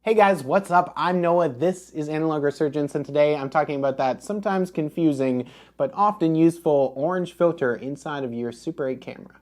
Hey guys, what's up? I'm Noah, this is Analog Resurgence, and today I'm talking about that sometimes confusing but often useful orange filter inside of your Super 8 camera.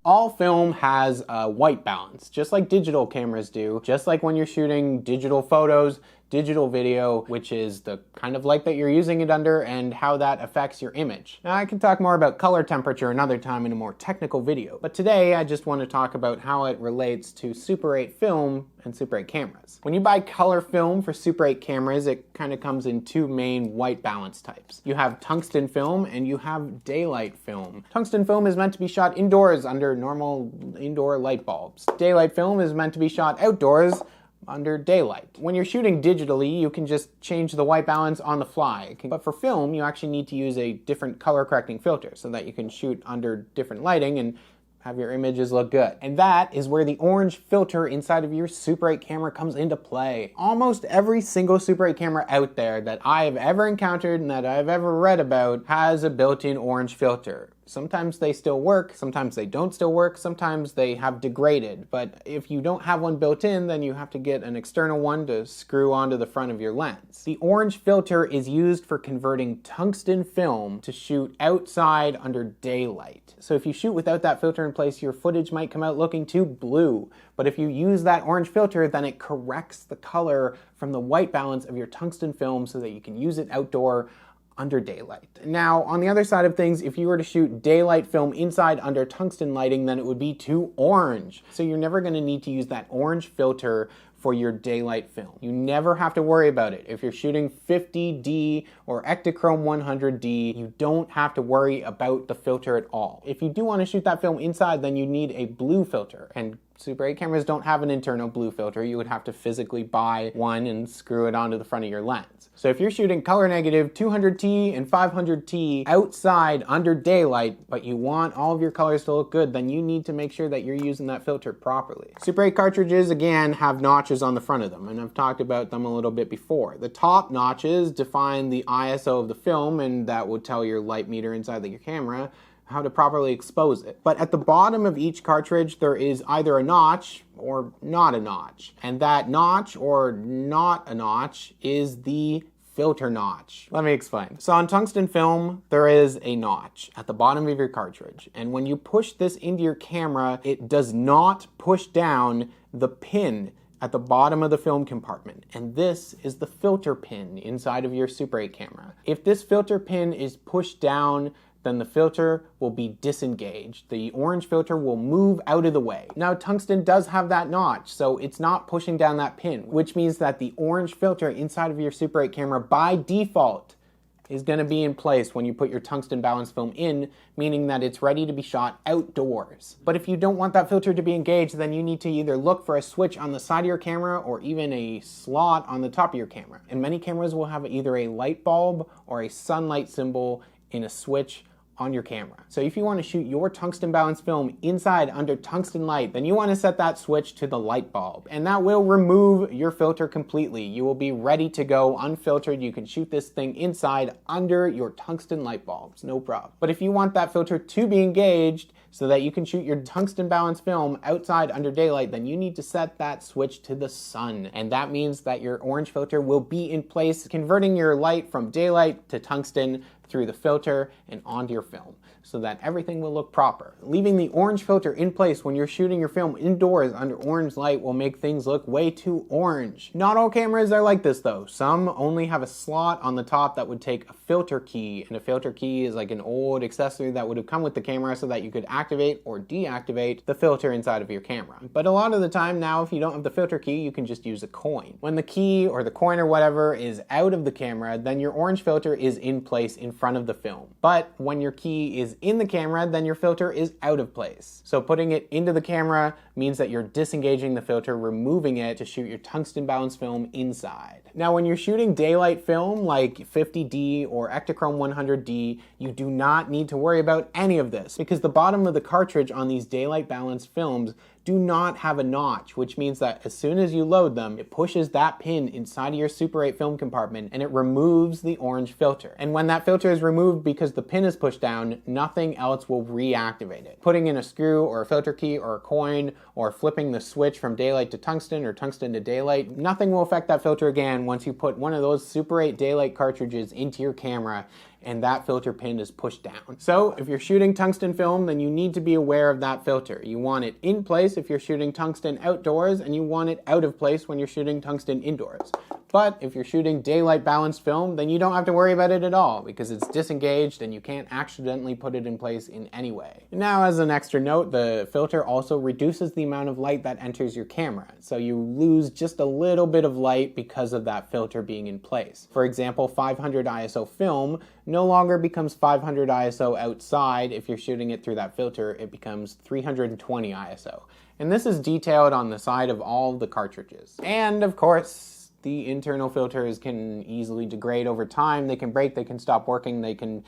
All film has a white balance, just like digital cameras do, just like when you're shooting digital photos, digital video, which is the kind of light that you're using it under and how that affects your image. Now, I can talk more about color temperature another time in a more technical video, but today I just want to talk about how it relates to Super 8 film and Super 8 cameras. When you buy color film for Super 8 cameras, it kind of comes in two main white balance types. You have tungsten film and you have daylight film. Tungsten film is meant to be shot indoors under normal indoor light bulbs. Daylight film is meant to be shot outdoors under daylight. When you're shooting digitally, you can just change the white balance on the fly. But for film, you actually need to use a different color correcting filter so that you can shoot under different lighting and have your images look good. And that is where the orange filter inside of your Super 8 camera comes into play. Almost every single Super 8 camera out there that I have ever encountered and that I've ever read about has a built-in orange filter. Sometimes they still work, sometimes they don't still work, sometimes they have degraded. But if you don't have one built in, then you have to get an external one to screw onto the front of your lens. The orange filter is used for converting tungsten film to shoot outside under daylight. So if you shoot without that filter in place, your footage might come out looking too blue. But if you use that orange filter, then it corrects the color from the white balance of your tungsten film so that you can use it outdoor under daylight. Now, on the other side of things, if you were to shoot daylight film inside under tungsten lighting, then it would be too orange. So you're never going to need to use that orange filter for your daylight film. You never have to worry about it. If you're shooting 50D or Ektachrome 100D, you don't have to worry about the filter at all. If you do want to shoot that film inside, then you need a blue filter. And Super 8 cameras don't have an internal blue filter. You would have to physically buy one and screw it onto the front of your lens. So if you're shooting color negative 200T and 500T outside under daylight, but you want all of your colors to look good, then you need to make sure that you're using that filter properly. Super 8 cartridges, again, have notches on the front of them, and I've talked about them a little bit before. The top notches define the ISO of the film, and that would tell your light meter inside your camera how to properly expose it. But at the bottom of each cartridge, there is either a notch or not a notch. And that notch or not a notch is the filter notch. Let me explain. So on tungsten film, there is a notch at the bottom of your cartridge. And when you push this into your camera, it does not push down the pin at the bottom of the film compartment. And this is the filter pin inside of your Super 8 camera. If this filter pin is pushed down, then the filter will be disengaged. The orange filter will move out of the way. Now, tungsten does have that notch, so it's not pushing down that pin, which means that the orange filter inside of your Super 8 camera by default is going to be in place when you put your tungsten balance film in, meaning that it's ready to be shot outdoors. But if you don't want that filter to be engaged, then you need to either look for a switch on the side of your camera or even a slot on the top of your camera. And many cameras will have either a light bulb or a sunlight symbol in a switch on your camera. So if you want to shoot your tungsten balance film inside under tungsten light, then you want to set that switch to the light bulb, and that will remove your filter completely. You will be ready to go unfiltered. You can shoot this thing inside under your tungsten light bulbs, no problem. But if you want that filter to be engaged so that you can shoot your tungsten balance film outside under daylight, then you need to set that switch to the sun. And that means that your orange filter will be in place, converting your light from daylight to tungsten through the filter and onto your film, so that everything will look proper. Leaving the orange filter in place when you're shooting your film indoors under orange light will make things look way too orange. Not all cameras are like this though. Some only have a slot on the top that would take a filter key, and a filter key is like an old accessory that would have come with the camera so that you could activate or deactivate the filter inside of your camera. But a lot of the time now, if you don't have the filter key, you can just use a coin. When the key or the coin or whatever is out of the camera, then your orange filter is in place in front of the film. But when your key is in the camera, then your filter is out of place. So putting it into the camera means that you're disengaging the filter, removing it to shoot your tungsten balanced film inside. Now, when you're shooting daylight film like 50D or Ektachrome 100D, you do not need to worry about any of this because the bottom of the cartridge on these daylight balanced films do not have a notch, which means that as soon as you load them, it pushes that pin inside of your Super 8 film compartment and it removes the orange filter. And when that filter is removed because the pin is pushed down, nothing else will reactivate it. Putting in a screw or a filter key or a coin or flipping the switch from daylight to tungsten or tungsten to daylight, nothing will affect that filter again once you put one of those Super 8 daylight cartridges into your camera and that filter pin is pushed down. So if you're shooting tungsten film, then you need to be aware of that filter. You want it in place if you're shooting tungsten outdoors, and you want it out of place when you're shooting tungsten indoors. But if you're shooting daylight balanced film, then you don't have to worry about it at all because it's disengaged and you can't accidentally put it in place in any way. Now, as an extra note, the filter also reduces the amount of light that enters your camera. So you lose just a little bit of light because of that filter being in place. For example, 500 ISO film no longer becomes 500 ISO outside. If you're shooting it through that filter, it becomes 320 ISO. And this is detailed on the side of all the cartridges. And of course, the internal filters can easily degrade over time. They can break, they can stop working, they can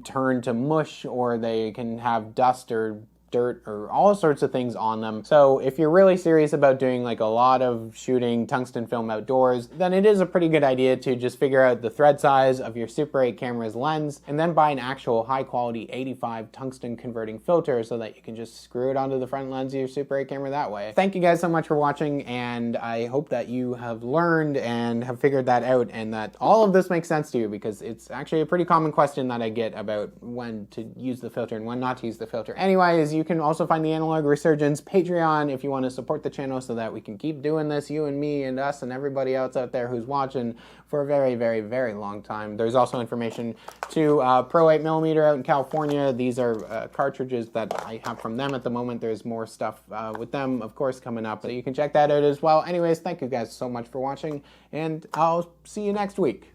turn to mush, or they can have dust or dirt or all sorts of things on them. So if you're really serious about doing like a lot of shooting tungsten film outdoors, then it is a pretty good idea to just figure out the thread size of your Super 8 camera's lens and then buy an actual high quality 85 tungsten converting filter so that you can just screw it onto the front lens of your Super 8 camera that way. Thank you guys so much for watching, and I hope that you have learned and have figured that out and that all of this makes sense to you, because it's actually a pretty common question that I get about when to use the filter and when not to use the filter. Anyways, you can also find the Analog Resurgence Patreon if you want to support the channel so that we can keep doing this, you and me and us and everybody else out there who's watching, for a very, very, very long time. There's also information to Pro 8mm out in California. These are cartridges that I have from them at the moment. There's more stuff with them, of course, coming up, so you can check that out as well. Anyways, thank you guys so much for watching, and I'll see you next week.